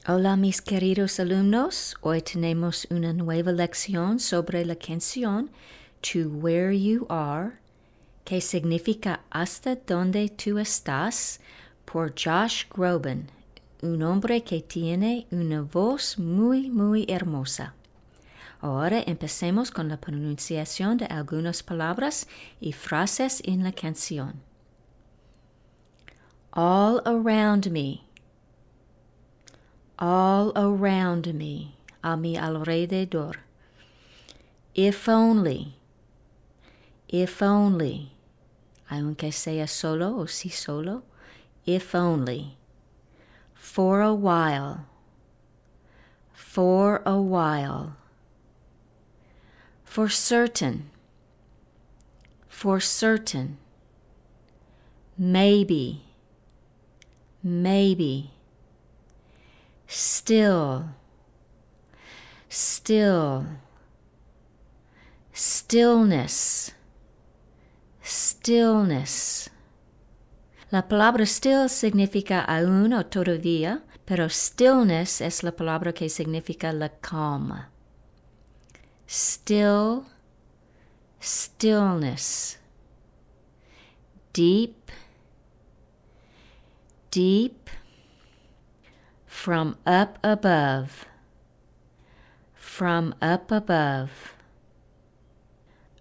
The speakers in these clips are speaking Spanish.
Hola mis queridos alumnos, hoy tenemos una nueva lección sobre la canción To Where You Are, que significa Hasta Donde Tú Estás, por Josh Groban, un hombre que tiene una voz muy hermosa. Ahora empecemos con la pronunciación de algunas palabras y frases en la canción. All around me. All around me, a mi alrededor. If only, aunque sea solo o si solo, if only. For a while, For certain, maybe. Still, stillness. La palabra still significa aún o todavía, pero stillness es la palabra que significa la calma. Stillness. Deep. From up above.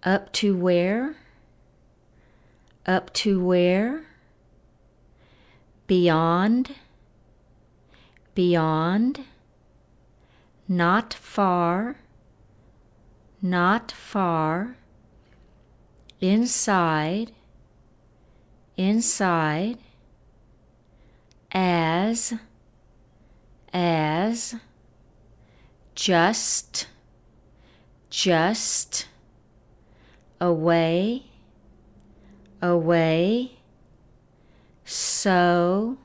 Up to where? Beyond. Not far. Inside. As. Just. Away. So.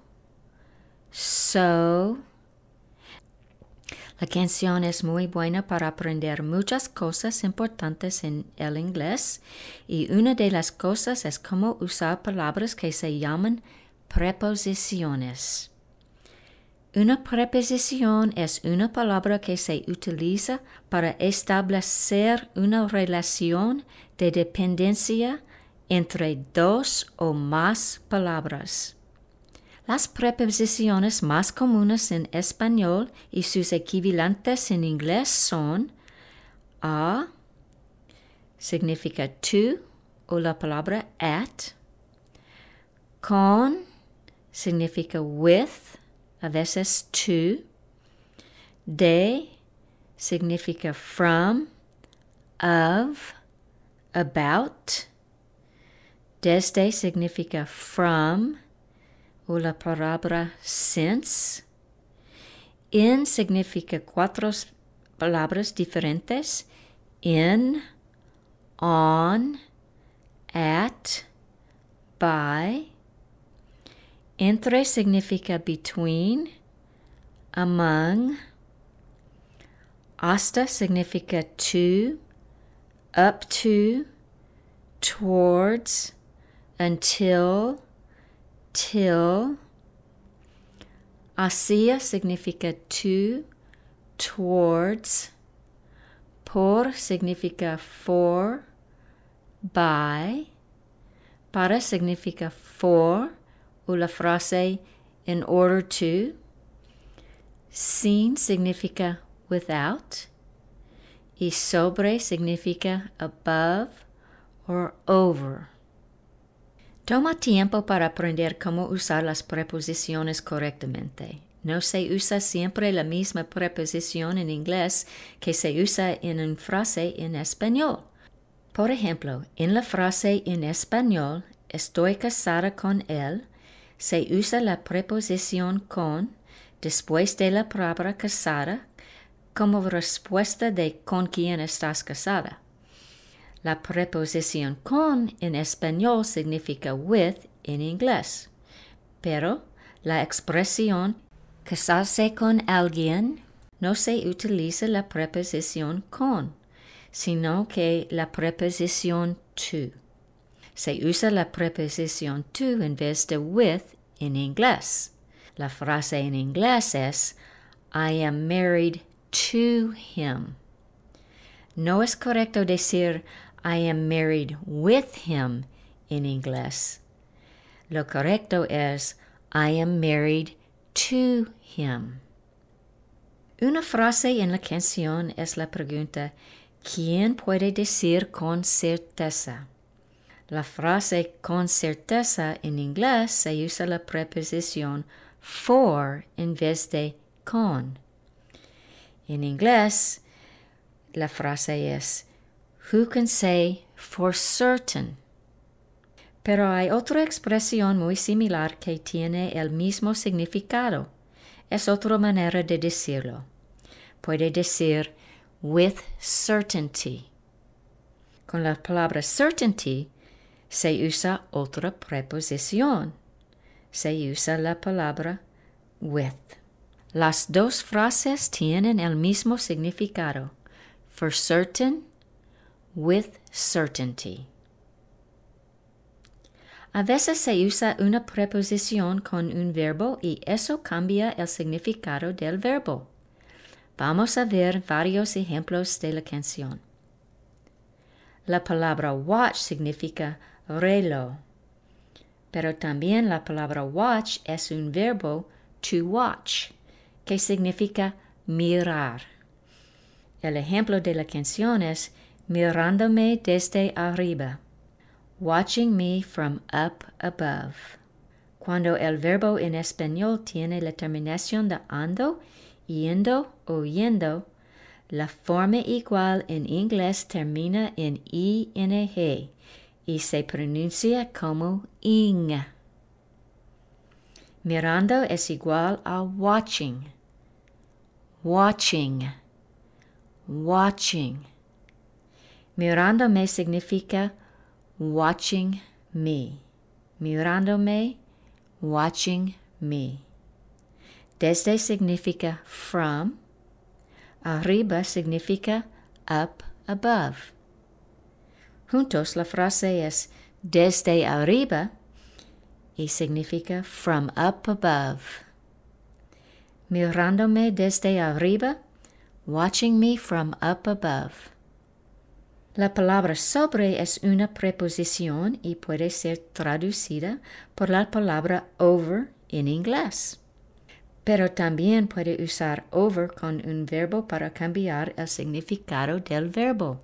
La canción es muy buena para aprender muchas cosas importantes en el inglés, y una de las cosas es cómo usar palabras que se llaman preposiciones. Una preposición es una palabra que se utiliza para establecer una relación de dependencia entre dos o más palabras. Las preposiciones más comunes en español y sus equivalentes en inglés son a, significa to o la palabra at, con, significa with, a veces to, de, significa from, of, about, desde significa from, o la palabra since. In significa cuatro palabras diferentes: in, on, at, by. Entre significa between, among. Hasta significa to, up to, towards, until, till. Hacia significa to, towards. Por significa for, by. Para significa for, o la frase in order to. Sin significa without. Y sobre significa above or over. Toma tiempo para aprender cómo usar las preposiciones correctamente. No se usa siempre la misma preposición en inglés que se usa en una frase en español. Por ejemplo, en la frase en español, estoy casada con él, se usa la preposición con después de la palabra casada como respuesta de con quién estás casada. La preposición con en español significa with en inglés, pero la expresión casarse con alguien no se utiliza la preposición con, sino que la preposición to. Se usa la preposición to en vez de with en inglés. La frase en inglés es I am married to him. No es correcto decir I am married with him en inglés. Lo correcto es I am married to him. Una frase en la canción es la pregunta ¿quién puede decir con certeza? La frase con certeza en inglés se usa la preposición for en vez de con. En inglés, la frase es who can say for certain. Pero hay otra expresión muy similar que tiene el mismo significado. Es otra manera de decirlo. Puede decir with certainty. Con la palabra certainty se usa otra preposición. Se usa la palabra with. Las dos frases tienen el mismo significado. For certain, with certainty. A veces se usa una preposición con un verbo y eso cambia el significado del verbo. Vamos a ver varios ejemplos de la canción. La palabra watch significa reloj, pero también la palabra watch es un verbo to watch, que significa mirar. El ejemplo de la canción es mirándome desde arriba, watching me from up above. Cuando el verbo en español tiene la terminación de ando, yendo o yendo, la forma igual en inglés termina en ing y se pronuncia como ing. Mirando es igual a watching. Watching. Watching. Mirándome significa watching me. Mirándome, watching me. Desde significa from. Arriba significa up above. Juntos la frase es desde arriba y significa from up above. Mirándome desde arriba, watching me from up above. La palabra sobre es una preposición y puede ser traducida por la palabra over en inglés. Pero también puede usar over con un verbo para cambiar el significado del verbo.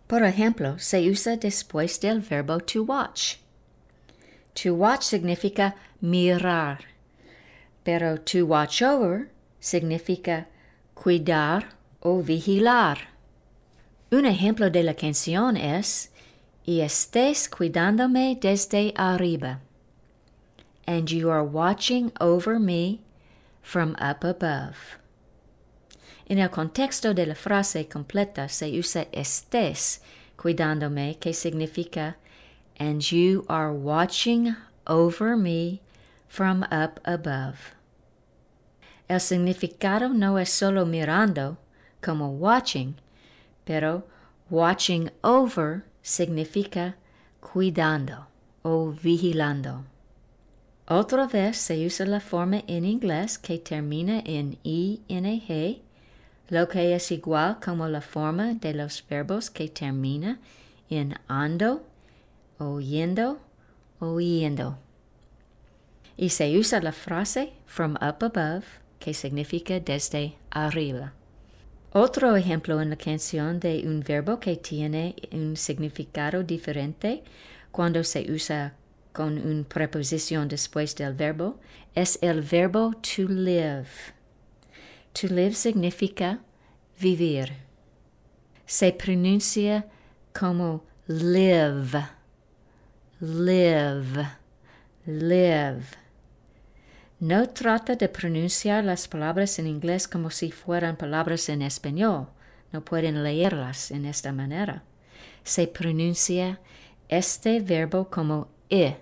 Por ejemplo, se usa después del verbo to watch. To watch significa mirar, pero to watch over significa cuidar o vigilar. Un ejemplo de la canción es y estés cuidándome desde arriba. And you are watching over me from up above. En el contexto de la frase completa se usa estés cuidándome, que significa and you are watching over me from up above. El significado no es solo mirando, como watching, pero watching over significa cuidando o vigilando. Otra vez se usa la forma en inglés que termina en ing, lo que es igual como la forma de los verbos que termina en ando, o yendo, o yendo. Y se usa la frase from up above, que significa desde arriba. Otro ejemplo en la canción de un verbo que tiene un significado diferente cuando se usa con una preposición después del verbo es el verbo to live. To live significa vivir. Se pronuncia como live, live, live. No trata de pronunciar las palabras en inglés como si fueran palabras en español. No pueden leerlas en esta manera. Se pronuncia este verbo como I.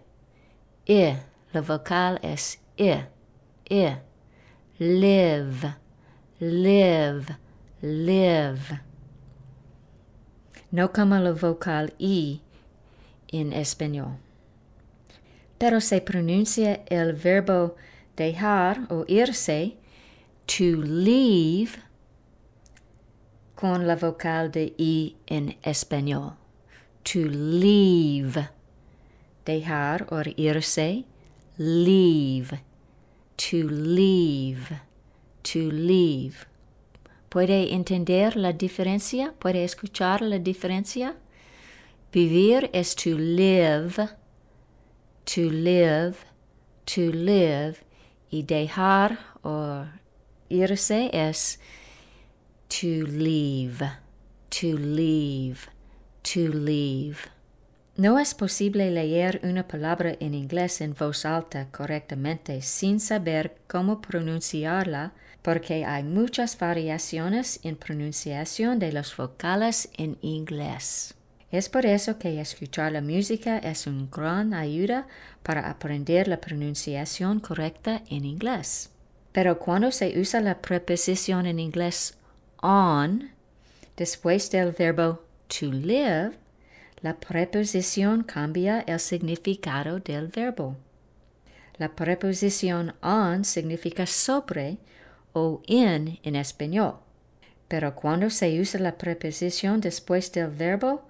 La vocal es I. Live, live, live. No como la vocal I en español. Pero se pronuncia el verbo dejar o irse to leave con la vocal de I en español. To leave. Dejar o irse. Leave. To leave. To leave. ¿Puede entender la diferencia? ¿Puede escuchar la diferencia? Vivir es to live. To live. To live. Y dejar o irse es to leave. To leave. To leave. No es posible leer una palabra en inglés en voz alta correctamente sin saber cómo pronunciarla porque hay muchas variaciones en pronunciación de las vocales en inglés. Es por eso que escuchar la música es una gran ayuda para aprender la pronunciación correcta en inglés. Pero cuando se usa la preposición en inglés on, después del verbo to live, la preposición cambia el significado del verbo. La preposición on significa sobre o en español. Pero cuando se usa la preposición después del verbo,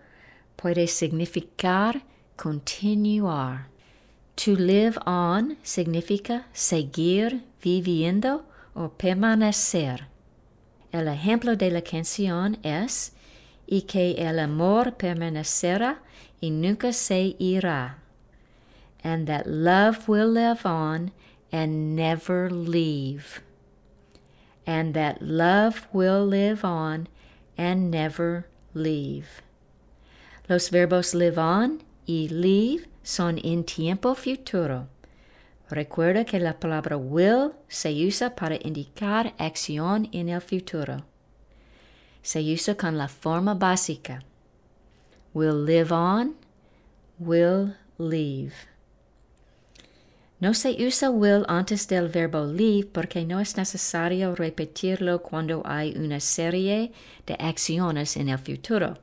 puede significar continuar. To live on significa seguir viviendo o permanecer. El ejemplo de la canción es y que el amor permanecerá y nunca se irá. And that love will live on and never leave. And that love will live on and never leave. Los verbos live on y leave son en tiempo futuro. Recuerda que la palabra will se usa para indicar acción en el futuro. Se usa con la forma básica. Will live on, will leave. No se usa will antes del verbo leave porque no es necesario repetirlo cuando hay una serie de acciones en el futuro.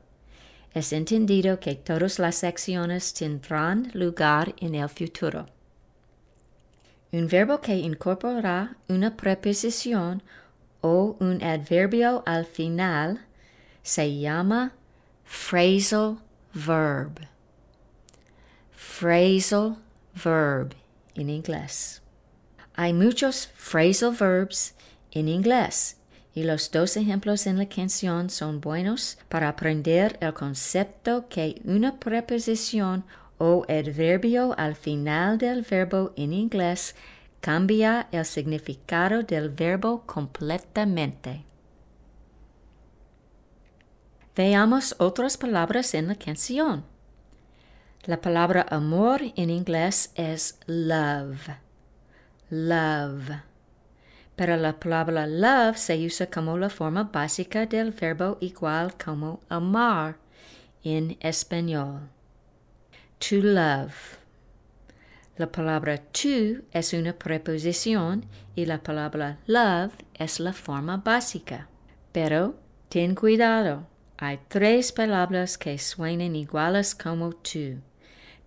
Es entendido que todas las acciones tendrán lugar en el futuro. Un verbo que incorpora una preposición o un adverbio al final se llama phrasal verb. Phrasal verb en inglés. Hay muchos phrasal verbs en inglés y los dos ejemplos en la canción son buenos para aprender el concepto que una preposición o adverbio al final del verbo en inglés cambia el significado del verbo completamente. Veamos otras palabras en la canción. La palabra amor en inglés es love. Love. Pero la palabra love se usa como la forma básica del verbo igual como amar en español. To love. La palabra to es una preposición y la palabra love es la forma básica. Pero ten cuidado, hay 3 palabras que suenan iguales como to,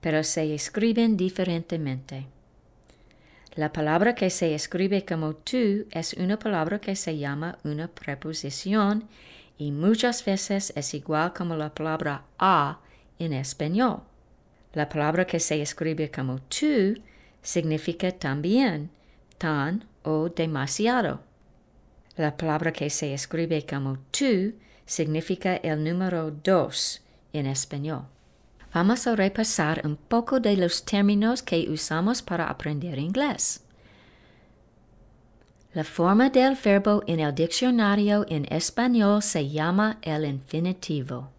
pero se escriben diferentemente. La palabra que se escribe como to es una palabra que se llama una preposición y muchas veces es igual como la palabra a en español. La palabra que se escribe como to significa también, tan o demasiado. La palabra que se escribe como to significa el número 2 en español. Vamos a repasar un poco de los términos que usamos para aprender inglés. La forma del verbo en el diccionario en español se llama el infinitivo.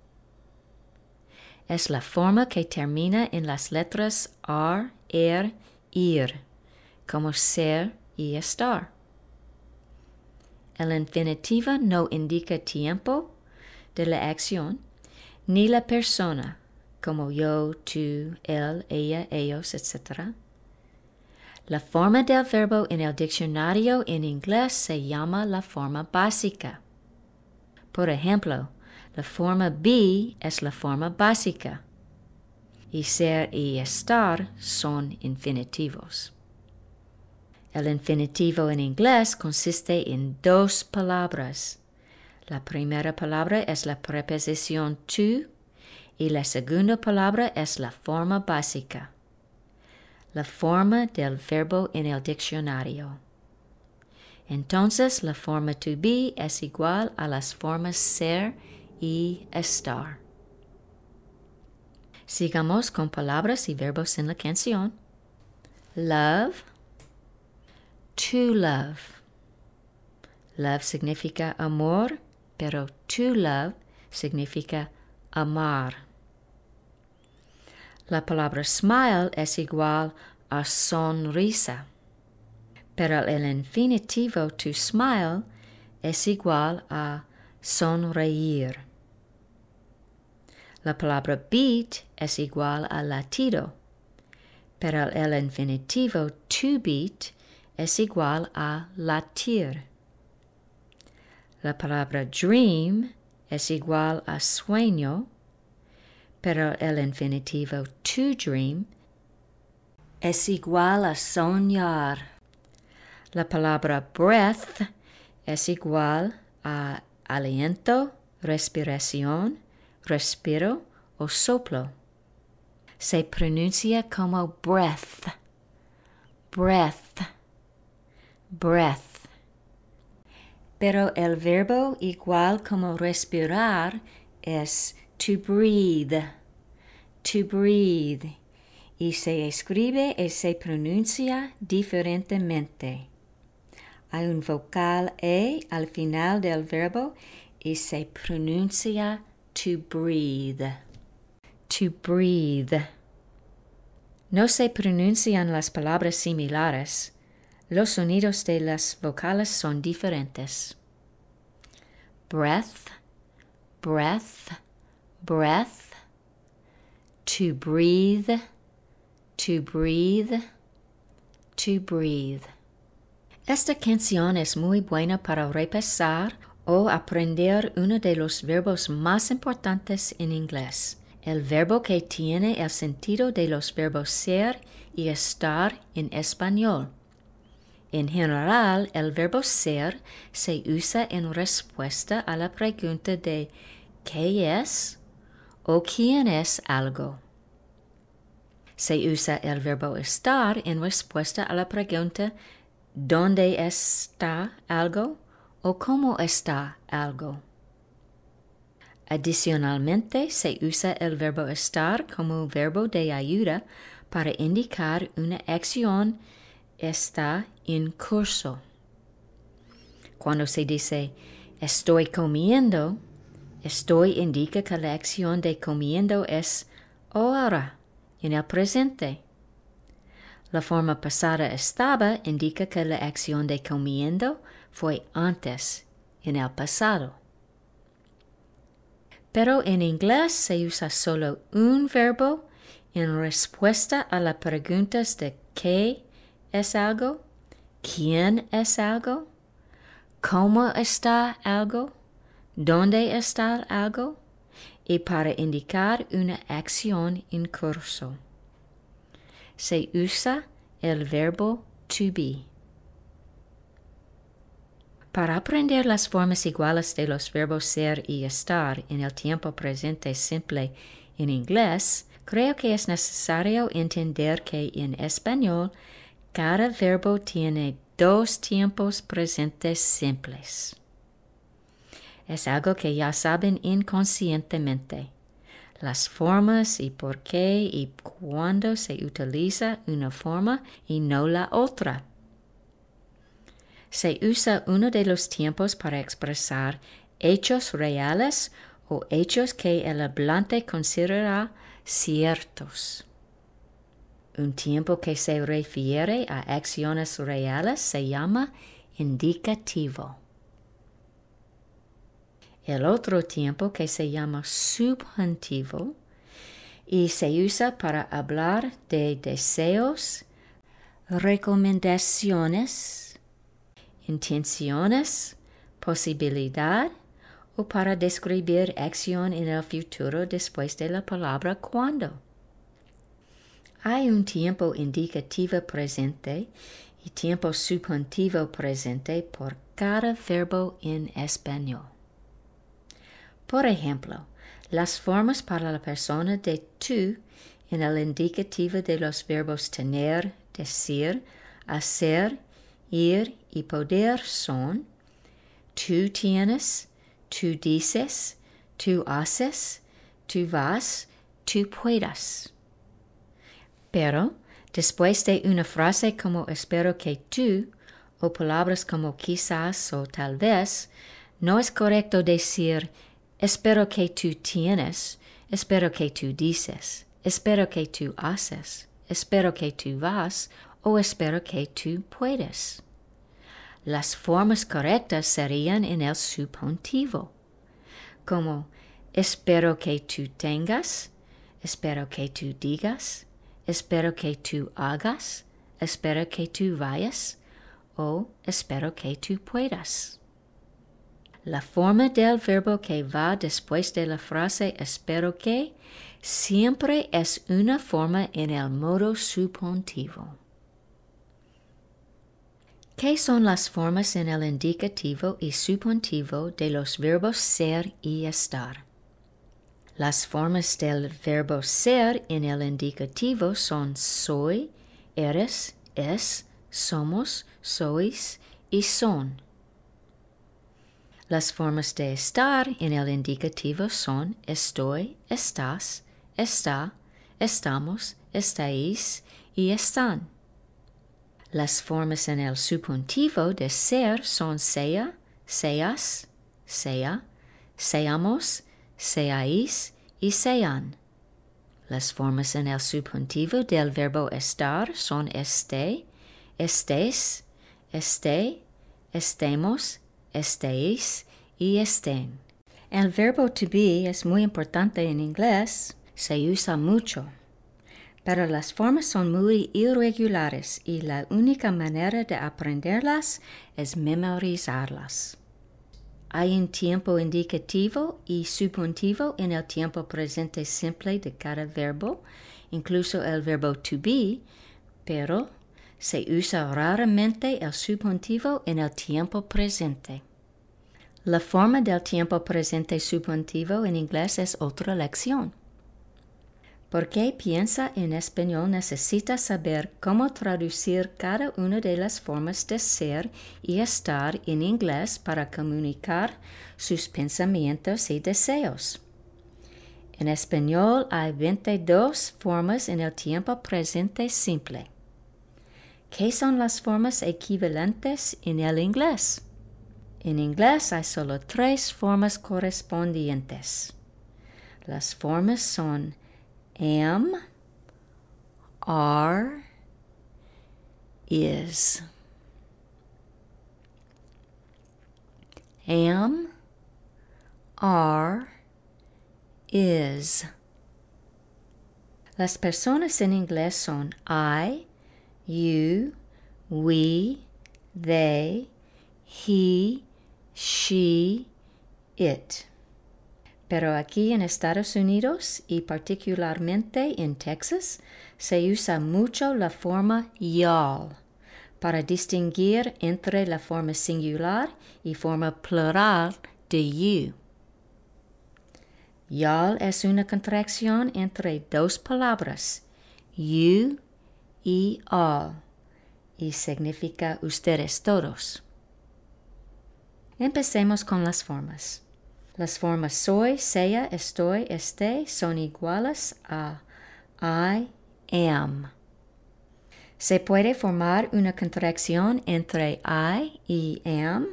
Es la forma que termina en las letras ar, ir, como ser y estar. El infinitivo no indica tiempo de la acción, ni la persona, como yo, tú, él, ella, ellos, etc. La forma del verbo en el diccionario en inglés se llama la forma básica. Por ejemplo, la forma be es la forma básica, y ser y estar son infinitivos. El infinitivo en inglés consiste en dos palabras. La primera palabra es la preposición to y la segunda palabra es la forma básica, la forma del verbo en el diccionario. Entonces, la forma to be es igual a las formas ser y estar. Sigamos con palabras y verbos en la canción. Love, to love. Love significa amor, pero to love significa amar. La palabra smile es igual a sonrisa, pero el infinitivo to smile es igual a sonreír. La palabra beat es igual a latido, pero el infinitivo to beat es igual a latir. La palabra dream es igual a sueño, pero el infinitivo to dream es igual a soñar. La palabra breath es igual a aliento, respiración, respiro o soplo. Se pronuncia como breath, breath, breath. Pero el verbo igual como respirar es to breathe, y se escribe y se pronuncia diferentemente. Hay un vocal E al final del verbo y se pronuncia to breathe, to breathe. No se pronuncian las palabras similares. Los sonidos de las vocales son diferentes. Breath, breath, breath. To breathe, to breathe, to breathe. Esta canción es muy buena para repasar o aprender uno de los verbos más importantes en inglés, el verbo que tiene el sentido de los verbos ser y estar en español. En general, el verbo ser se usa en respuesta a la pregunta de ¿qué es o quién es algo? Se usa el verbo estar en respuesta a la pregunta ¿dónde está algo o cómo está algo? Adicionalmente, se usa el verbo estar como verbo de ayuda para indicar una acción está en curso. Cuando se dice estoy comiendo, estoy indica que la acción de comiendo es ahora, en el presente. La forma pasada estaba indica que la acción de comiendo fue antes, en el pasado. Pero en inglés se usa solo un verbo en respuesta a las preguntas de qué es algo, quién es algo, cómo está algo, dónde está algo, y para indicar una acción en curso. Se usa el verbo to be. Para aprender las formas iguales de los verbos ser y estar en el tiempo presente simple en inglés, creo que es necesario entender que en español cada verbo tiene dos tiempos presentes simples. Es algo que ya saben inconscientemente. Las formas y por qué y cuándo se utiliza una forma y no la otra. Se usa uno de los tiempos para expresar hechos reales o hechos que el hablante considera ciertos. Un tiempo que se refiere a acciones reales se llama indicativo. El otro tiempo que se llama subjuntivo y se usa para hablar de deseos, recomendaciones, intenciones, posibilidad o para describir acción en el futuro después de la palabra cuando. Hay un tiempo indicativo presente y tiempo subjuntivo presente por cada verbo en español. Por ejemplo, las formas para la persona de tú en el indicativo de los verbos tener, decir, hacer, ir y poder son: tú tienes, tú dices, tú haces, tú vas, tú puedas. Pero después de una frase como espero que tú, o palabras como quizás o tal vez, no es correcto decir espero que tú tienes, espero que tú dices, espero que tú haces, espero que tú vas o espero que tú puedes. Las formas correctas serían en el subjuntivo, como espero que tú tengas, espero que tú digas, espero que tú hagas, espero que tú vayas o espero que tú puedas. La forma del verbo que va después de la frase espero que siempre es una forma en el modo subjuntivo. ¿Qué son las formas en el indicativo y subjuntivo de los verbos ser y estar? Las formas del verbo ser en el indicativo son soy, eres, es, somos, sois y son. Las formas de estar en el indicativo son estoy, estás, está, estamos, estáis y están. Las formas en el subjuntivo de ser son sea, seas, sea, seamos, seáis y sean. Las formas en el subjuntivo del verbo estar son esté, estés, esté, estemos, estéis y estén. El verbo to be es muy importante en inglés, se usa mucho, pero las formas son muy irregulares y la única manera de aprenderlas es memorizarlas. Hay un tiempo indicativo y subjuntivo en el tiempo presente simple de cada verbo, incluso el verbo to be, pero se usa raramente el subjuntivo en el tiempo presente. La forma del tiempo presente subjuntivo en inglés es otra lección. Porque piensa en español necesita saber cómo traducir cada una de las formas de ser y estar en inglés para comunicar sus pensamientos y deseos. En español hay 22 formas en el tiempo presente simple. ¿Qué son las formas equivalentes en el inglés? En inglés hay solo 3 formas correspondientes. Las formas son am, are, is. Am, are, is. Las personas en inglés son I, you, we, they, he, she, it. Pero aquí en Estados Unidos y particularmente en Texas se usa mucho la forma y'all para distinguir entre la forma singular y forma plural de you. Y'all es una contracción entre 2 palabras, you y all, y significa ustedes todos. Empecemos con las formas. Las formas soy, sea, estoy, esté son iguales a I am. Se puede formar una contracción entre I y am.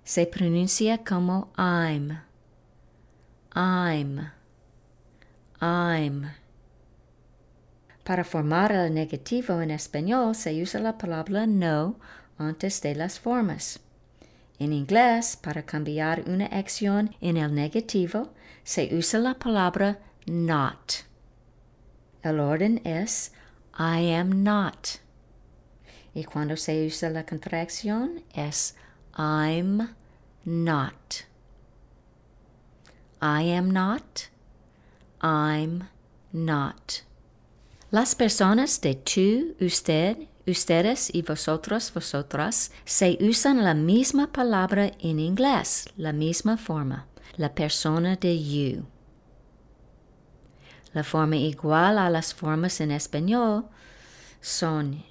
Se pronuncia como I'm. I'm. I'm. Para formar el negativo en español se usa la palabra no antes de las formas. En inglés, para cambiar una acción en el negativo, se usa la palabra not. El orden es I am not. Y cuando se usa la contracción es I'm not. I am not. I'm not. Las personas de tú, usted, ustedes y vosotros, vosotras se usan la misma palabra en inglés, la misma forma, la persona de you. La forma igual a las formas en español son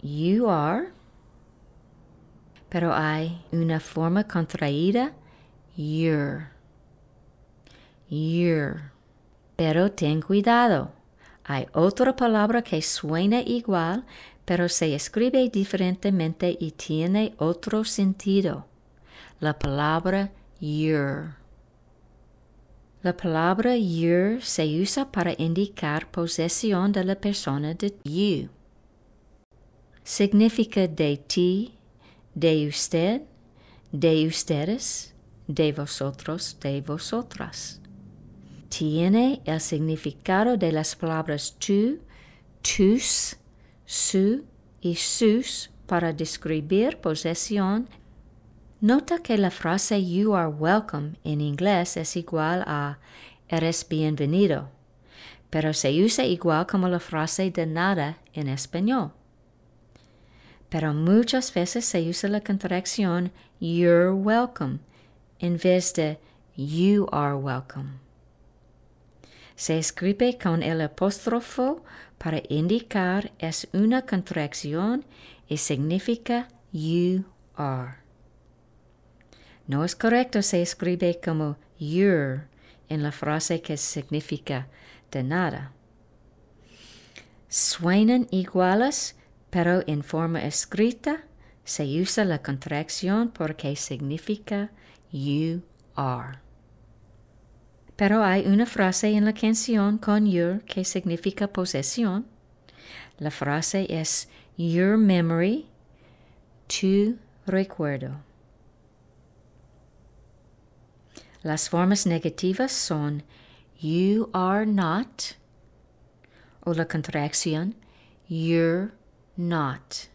you are, pero hay una forma contraída, you're. You're. Pero ten cuidado. Hay otra palabra que suena igual, pero se escribe diferentemente y tiene otro sentido. La palabra your. La palabra your se usa para indicar posesión de la persona de you. Significa de ti, de usted, de ustedes, de vosotros, de vosotras. Tiene el significado de las palabras tú, tus, su y sus para describir posesión. Nota que la frase you are welcome en inglés es igual a eres bienvenido, pero se usa igual como la frase de nada en español. Pero muchas veces se usa la contracción you're welcome en vez de you are welcome. Se escribe con el apóstrofo para indicar es una contracción y significa you are. No es correcto se escribe como you're en la frase que significa de nada. Suenan iguales, pero en forma escrita se usa la contracción porque significa you are. Pero hay una frase en la canción con your que significa posesión. La frase es your memory, tu recuerdo. Las formas negativas son you are not o la contracción you're not.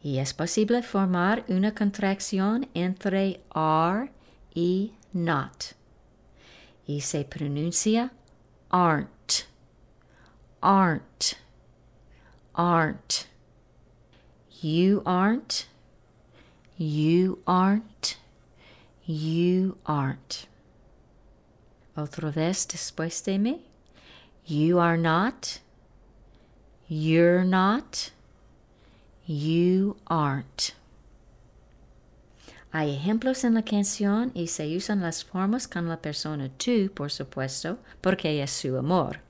Y es posible formar una contracción entre are y not. Y se pronuncia aren't, aren't, aren't. You aren't, you aren't, you aren't. Otra vez después de mí. You are not, you're not, you aren't. Hay ejemplos en la canción y se usan las formas con la persona tú, por supuesto, porque es su amor.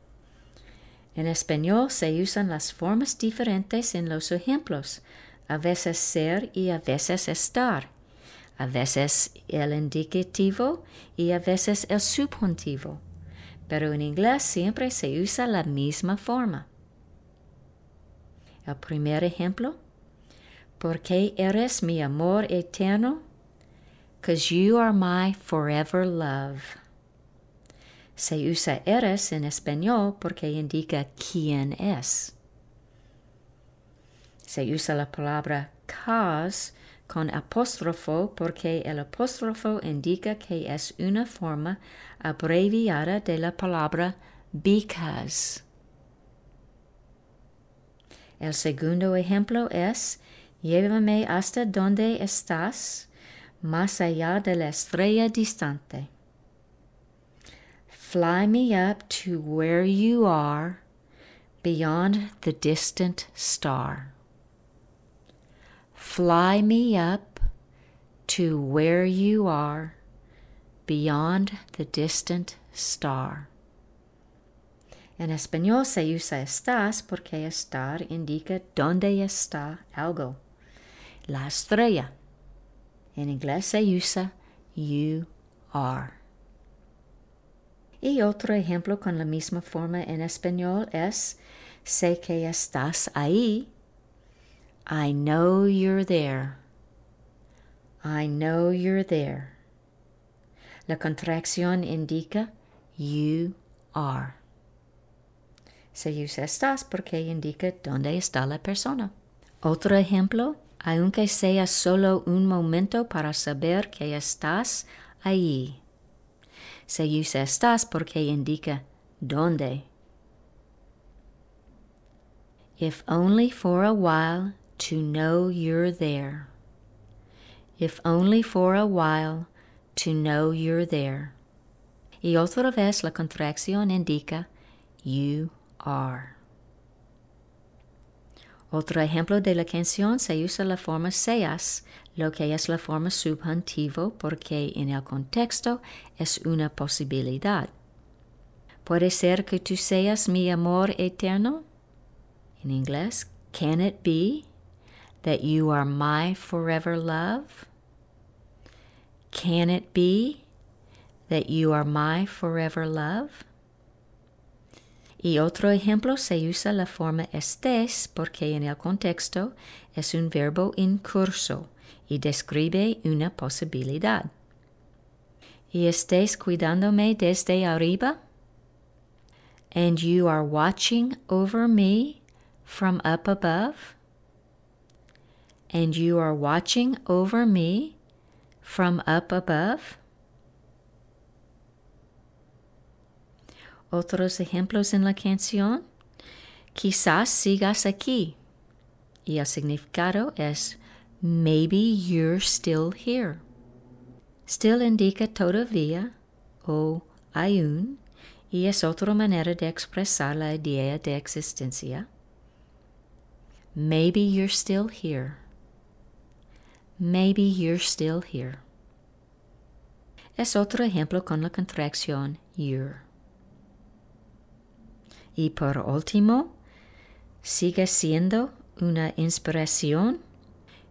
En español se usan las formas diferentes en los ejemplos, a veces ser y a veces estar, a veces el indicativo y a veces el subjuntivo, pero en inglés siempre se usa la misma forma. El primer ejemplo, porque eres mi amor eterno, 'cause you are my forever love. Se usa eres en español porque indica quién es. Se usa la palabra 'cause con apóstrofo porque el apóstrofo indica que es una forma abreviada de la palabra because. El segundo ejemplo es llévame hasta donde estás, más allá de la estrella distante. Fly me up to where you are, beyond the distant star. Fly me up to where you are, beyond the distant star. En español se usa estás porque estar indica dónde está algo. La estrella. En inglés se usa you are. Y otro ejemplo con la misma forma en español es sé que estás ahí. I know you're there. I know you're there. La contracción indica you are. Se usa estás porque indica dónde está la persona. Otro ejemplo, aunque sea solo un momento para saber que estás ahí. Se usa estás porque indica dónde. If only for a while to know you're there. If only for a while to know you're there. Y otra vez la contracción indica you are. Otro ejemplo de la canción se usa la forma seas, lo que es la forma subjuntivo porque en el contexto es una posibilidad. ¿Puede ser que tú seas mi amor eterno? En inglés, can it be that you are my forever love? Can it be that you are my forever love? Y otro ejemplo se usa la forma estés porque en el contexto es un verbo en curso y describe una posibilidad. ¿Y estés cuidándome desde arriba? And you are watching over me from up above? And you are watching over me from up above? Otros ejemplos en la canción. Quizás sigas aquí. Y el significado es maybe you're still here. Still indica todavía o aún y es otra manera de expresar la idea de existencia. Maybe you're still here. Maybe you're still here. Es otro ejemplo con la contracción you're. Y por último, sigue siendo una inspiración.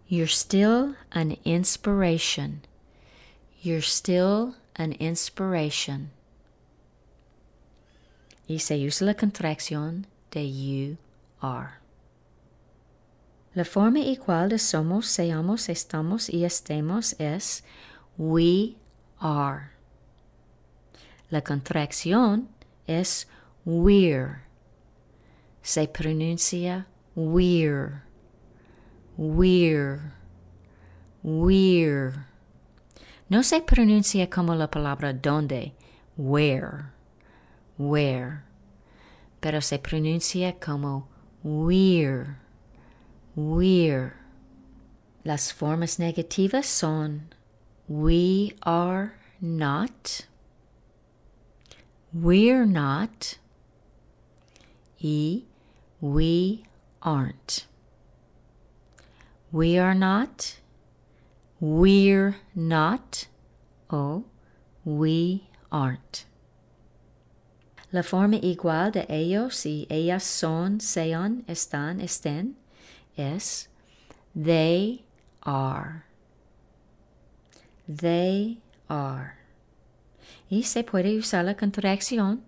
You're still an inspiration. You're still an inspiration. Y se usa la contracción de you are. La forma igual de somos, seamos, estamos y estemos es we are. La contracción es we're. Se pronuncia we're. We're. We're. No se pronuncia como la palabra donde, where. Where. Pero se pronuncia como we're. We're. Las formas negativas son we are not. We're not. Y we aren't. We are not. We're not. O we aren't. La forma igual de ellos y ellas son, sean, están, estén es they are. They are. Y se puede usar la contracción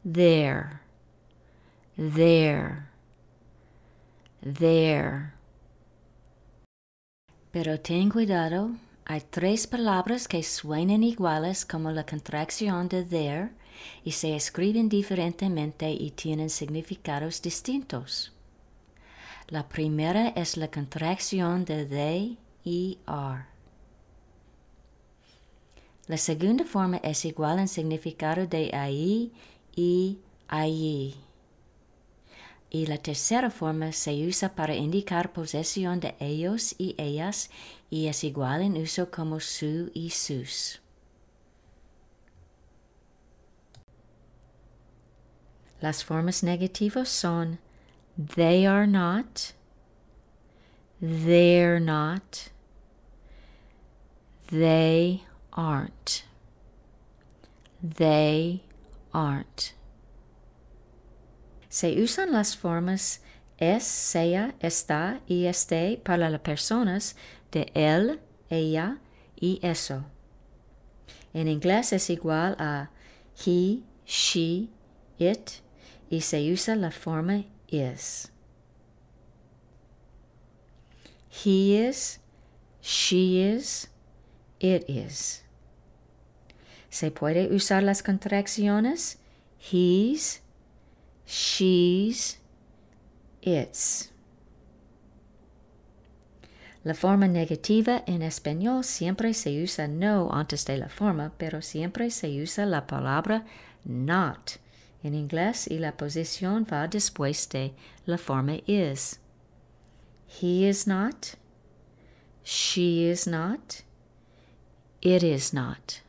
there. There. There. Pero ten cuidado, hay 3 palabras que suenan iguales como la contracción de there y se escriben diferentemente y tienen significados distintos. La primera es la contracción de they y are. La segunda forma es igual en significado de ahí y allí. Y la tercera forma se usa para indicar posesión de ellos y ellas y es igual en uso como su y sus. Las formas negativas son they are not, they're not, they aren't, they aren't. Se usan las formas es, sea, está y esté para las personas de él, ella y eso. En inglés es igual a he, she, it y se usa la forma is. He is, she is, it is. Se puede usar las contracciones he's, she's, it's. La forma negativa en español siempre se usa no antes de la forma, pero siempre se usa la palabra not en inglés y la posición va después de la forma is. He is not, she is not, it is not.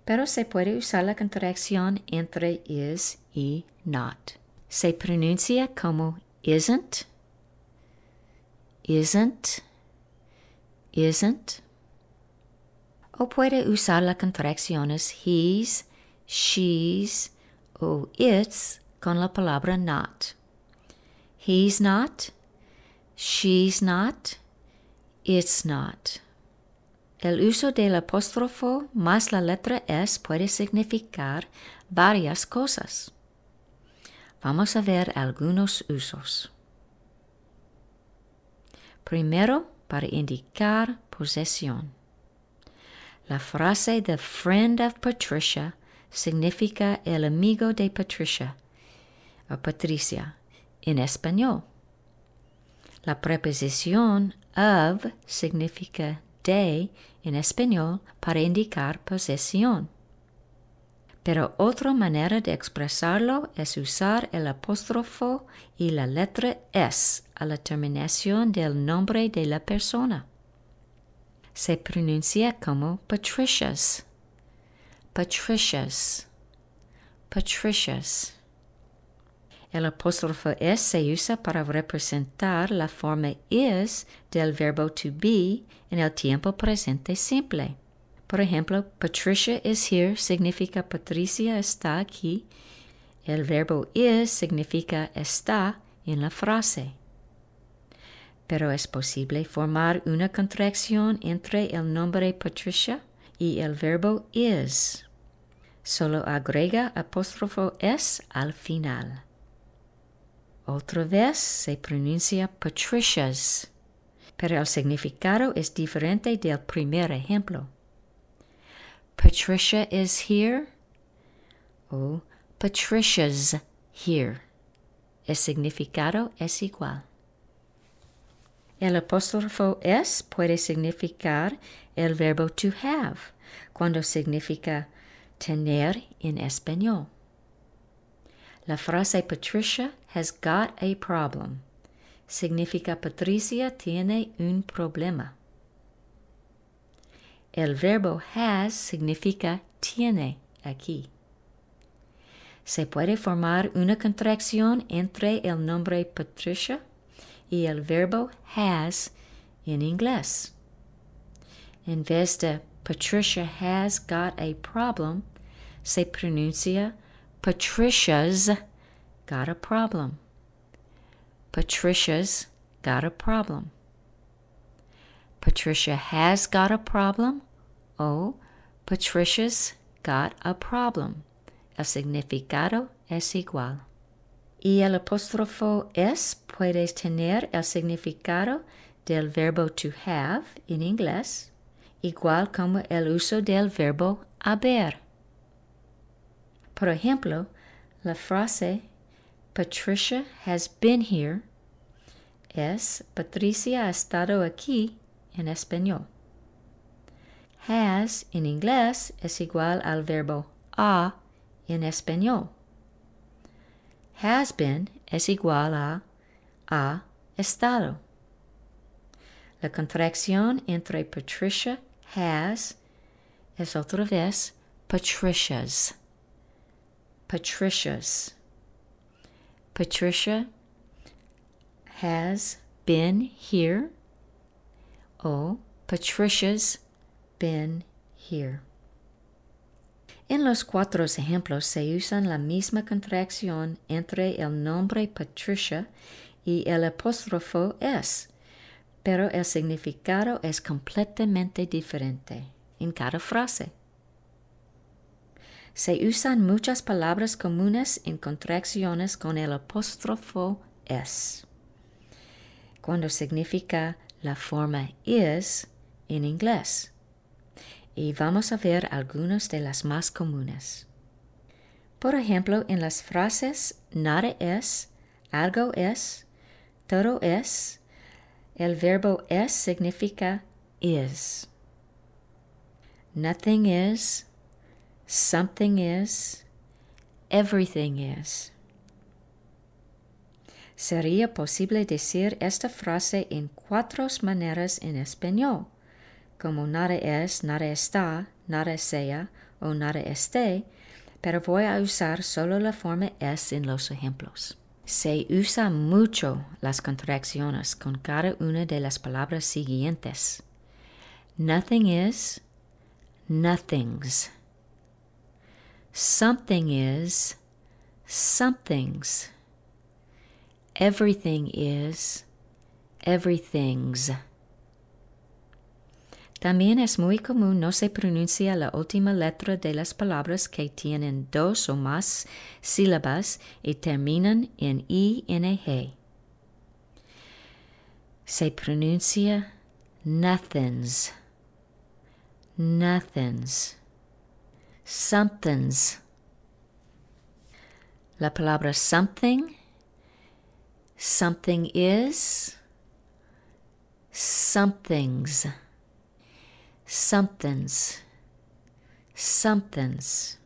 Pero se puede usar la contracción entre is y not. Se pronuncia como isn't, isn't, isn't. O puede usar las contracciones he's, she's o it's con la palabra not. He's not, she's not, it's not. El uso del apóstrofo más la letra S puede significar varias cosas. Vamos a ver algunos usos. Primero, para indicar posesión. La frase The friend of Patricia significa el amigo de Patricia o Patricia en español. La preposición of significa de en español para indicar posesión. Pero otra manera de expresarlo es usar el apóstrofo y la letra S a la terminación del nombre de la persona. Se pronuncia como Patricia's, Patricia's, Patricia's. El apóstrofo S se usa para representar la forma is del verbo to be en el tiempo presente simple. Por ejemplo, Patricia is here significa Patricia está aquí. El verbo is significa está en la frase. Pero es posible formar una contracción entre el nombre Patricia y el verbo is. Solo agrega apóstrofo S al final. Otra vez se pronuncia Patricia's, pero el significado es diferente del primer ejemplo. Patricia is here o Patricia's here. El significado es igual. El apóstrofo S puede significar el verbo to have, cuando significa tener en español. La frase Patricia has got a problem significa Patricia tiene un problema. El verbo has significa tiene aquí. Se puede formar una contracción entre el nombre Patricia y el verbo has en inglés. En vez de Patricia has got a problem, se pronuncia Patricia's got a problem. Patricia's got a problem. Patricia has got a problem o Patricia's got a problem. El significado es igual. Y el apóstrofo S puede tener el significado del verbo to have en inglés, igual como el uso del verbo haber. Por ejemplo, la frase Patricia has been here es Patricia ha estado aquí en español. Has en inglés es igual al verbo a en español. Has been es igual a ha estado. La contracción entre Patricia has es otra vez Patricia's. Patricia's. Patricia has been here o Patricia's been here. En los cuatro ejemplos se usan la misma contracción entre el nombre Patricia y el apóstrofo S, pero el significado es completamente diferente en cada frase. Se usan muchas palabras comunes en contracciones con el apóstrofo S, cuando significa la forma is en inglés. Y vamos a ver algunas de las más comunes. Por ejemplo, en las frases nada es, algo es, todo es, el verbo es significa is. Nothing is, something is, everything is. Sería posible decir esta frase en 4 maneras en español, como nada es, nada está, nada sea o nada esté, pero voy a usar solo la forma es en los ejemplos. Se usa mucho las contracciones con cada una de las palabras siguientes. Nothing is, nothings. Something is, somethings. Everything is, everythings. También es muy común no se pronuncia la última letra de las palabras que tienen 2 o más sílabas y terminan en ing. Se pronuncia nothings, nothings, somethings. La palabra something, something is, somethings. Somethings, somethings.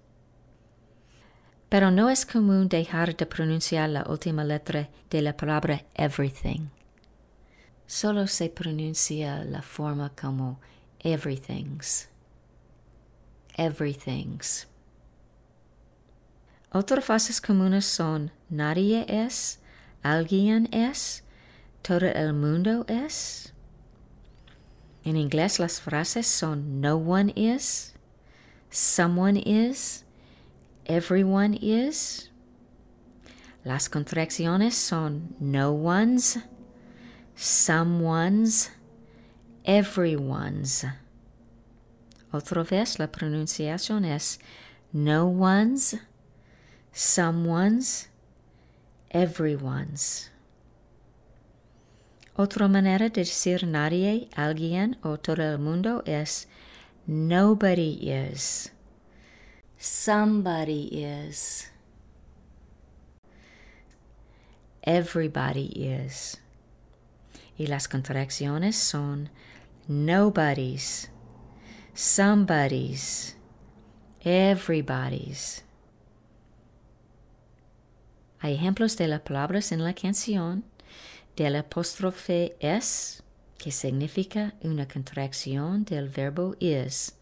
Pero no es común dejar de pronunciar la última letra de la palabra everything. Solo se pronuncia la forma como everythings, everythings. Otras frases comunes son nadie es, alguien es, todo el mundo es. En inglés las frases son no one is, someone is, everyone is. Las contracciones son no one's, someone's, everyone's. Otra vez la pronunciación es no one's, someone's, everyone's. Otra manera de decir nadie, alguien o todo el mundo es nobody is, somebody is, everybody is. Y las contracciones son nobody's, somebody's, everybody's. Hay ejemplos de las palabras en la canción. Del apóstrofo es, que significa una contracción del verbo is.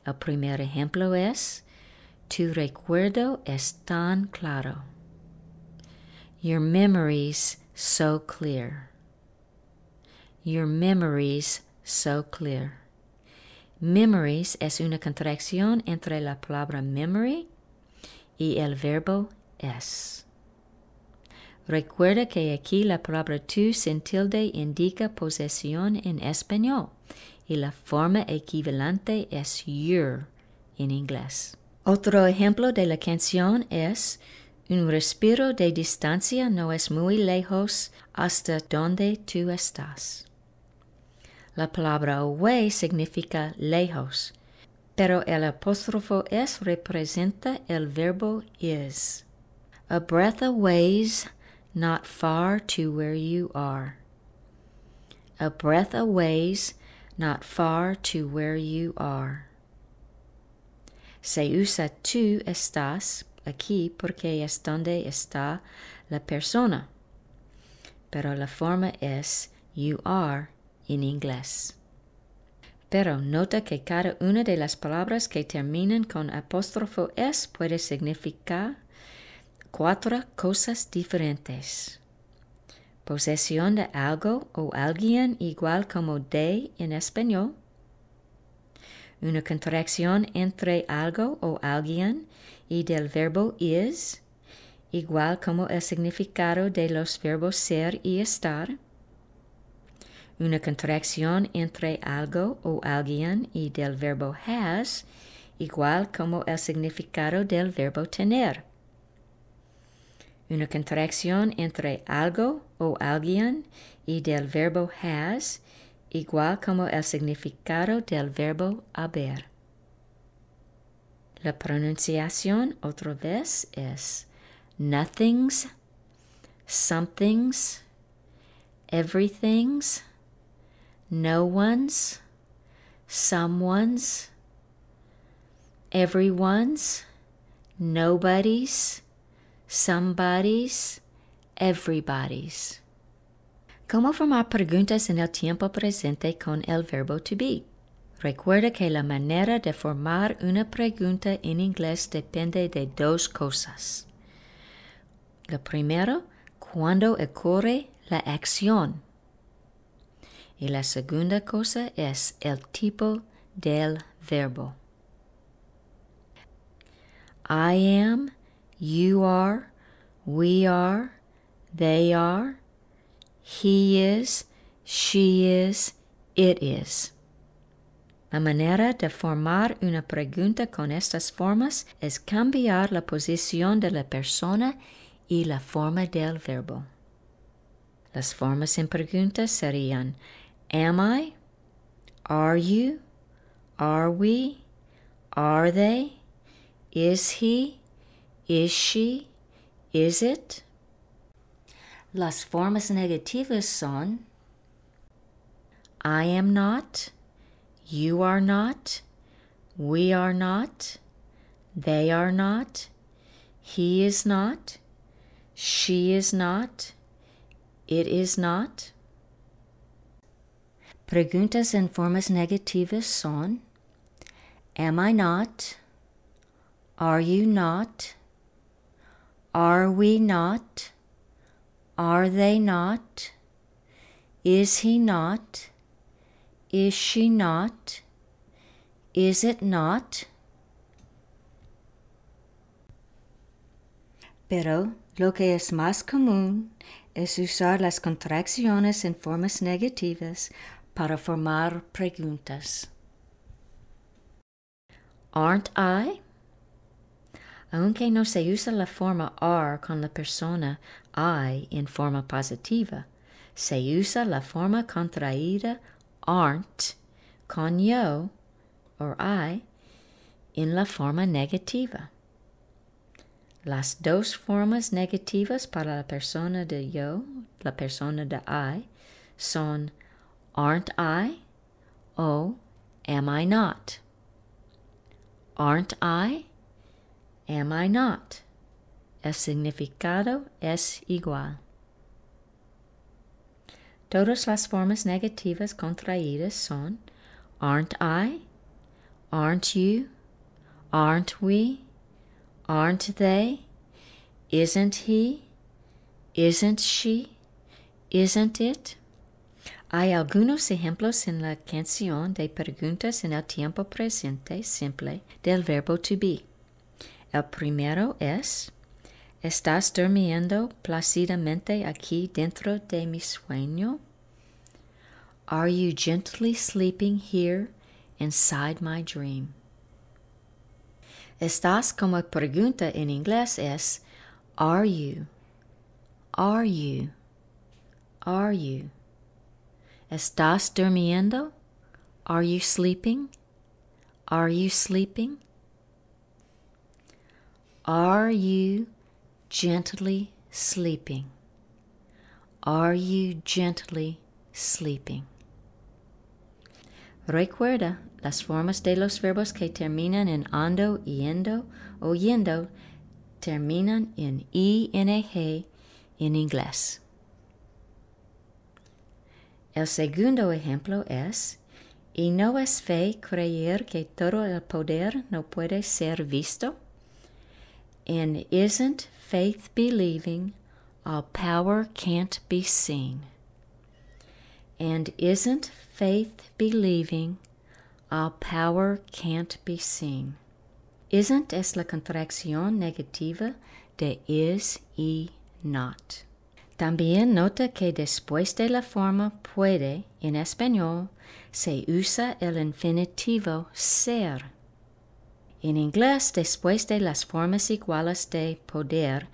El primer ejemplo es, tu recuerdo es tan claro. Your memory's so clear. Your memory's so clear. Memories es una contracción entre la palabra memory y el verbo es. Recuerda que aquí la palabra tú sin tilde indica posesión en español y la forma equivalente es your en inglés. Otro ejemplo de la canción es un respiro de distancia no es muy lejos hasta donde tú estás. La palabra away significa lejos, pero el apóstrofo es representa el verbo is. A breath away's not far to where you are. A breath away's not far to where you are. Se usa tú estás aquí porque es donde está la persona, pero la forma es you are en inglés. Pero nota que cada una de las palabras que terminan con apóstrofo es puede significar 4 cosas diferentes. Posesión de algo o alguien igual como de en español. Una contracción entre algo o alguien y del verbo is, igual como el significado de los verbos ser y estar. Una contracción entre algo o alguien y del verbo has, igual como el significado del verbo tener. Una contracción entre algo o alguien y del verbo has, igual como el significado del verbo haber. La pronunciación otra vez es nothings, somethings, everythings, no one's, someone's, everyone's, nobody's, somebody's, everybody's. ¿Cómo formar preguntas en el tiempo presente con el verbo to be? Recuerda que la manera de formar una pregunta en inglés depende de dos cosas. Lo primero, cuando ocurre la acción. Y la segunda cosa es el tipo del verbo. I am, you are, we are, they are, he is, she is, it is. La manera de formar una pregunta con estas formas es cambiar la posición de la persona y la forma del verbo. Las formas en preguntas serían am I, are you, are we, are they, is he, is she, is it. Las formas negativas son I am not, you are not, we are not, they are not, he is not, she is not, it is not. Preguntas en formas negativas son am I not, are you not, are we not, are they not, is he not, is she not, is it not? Pero lo que es más común es usar las contracciones en formas negativas para formar preguntas. Aren't I? Aunque no se usa la forma are con la persona I en forma positiva, se usa la forma contraída aren't con yo, or I, en la forma negativa. Las dos formas negativas para la persona de yo, la persona de I, son aren't I o am I not. Aren't I? Am I not? El significado es igual. Todas las formas negativas contraídas son aren't I, aren't you, aren't we, aren't they, isn't he, isn't she, isn't it. Hay algunos ejemplos en la canción de preguntas en el tiempo presente simple del verbo to be. El primero es, ¿estás durmiendo plácidamente aquí dentro de mi sueño? Are you gently sleeping here inside my dream? Estás como pregunta en inglés es, are you? Are you? Are you? ¿Estás durmiendo? Are you sleeping? Are you sleeping? Are you gently sleeping? Are you gently sleeping? Recuerda, las formas de los verbos que terminan en ando, yendo o yendo terminan en ing en inglés. El segundo ejemplo es, ¿y no es fe creer que todo el poder no puede ser visto? And isn't faith believing all power can't be seen? And isn't faith believing all power can't be seen? Isn't es la contracción negativa de is y not. También nota que después de la forma puede, en español, se usa el infinitivo ser. En inglés, después de las formas iguales de poder,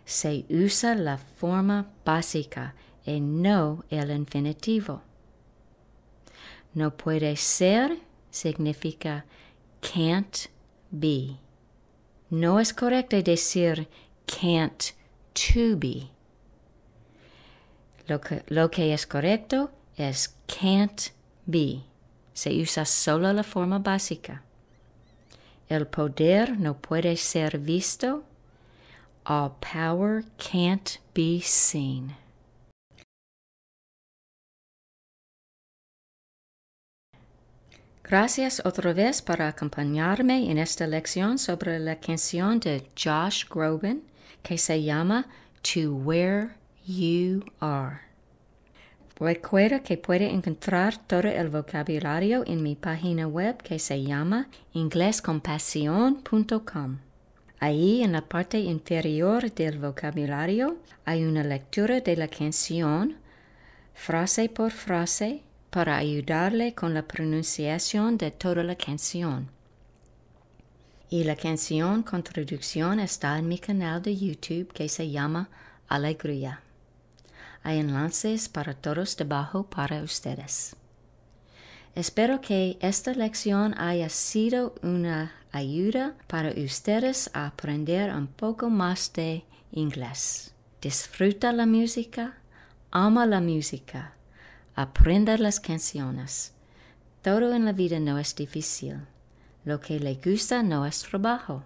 se usa la forma básica y no el infinitivo. No puede ser significa can't be. No es correcto decir can't to be. Lo que es correcto es can't be. Se usa solo la forma básica. El poder no puede ser visto. All power can't be seen. Gracias otra vez por acompañarme en esta lección sobre la canción de Josh Groban que se llama To Where You Are. Recuerda que puede encontrar todo el vocabulario en mi página web que se llama inglesconpasión.com. Ahí en la parte inferior del vocabulario hay una lectura de la canción, frase por frase, para ayudarle con la pronunciación de toda la canción. Y la canción con traducción está en mi canal de YouTube que se llama Alegría. Hay enlaces para todos debajo para ustedes. Espero que esta lección haya sido una ayuda para ustedes a aprender un poco más de inglés. Disfruta la música, ama la música, aprenda las canciones. Todo en la vida no es difícil. Lo que le gusta no es trabajo.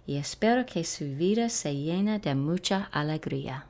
Y espero que su vida se llene de mucha alegría.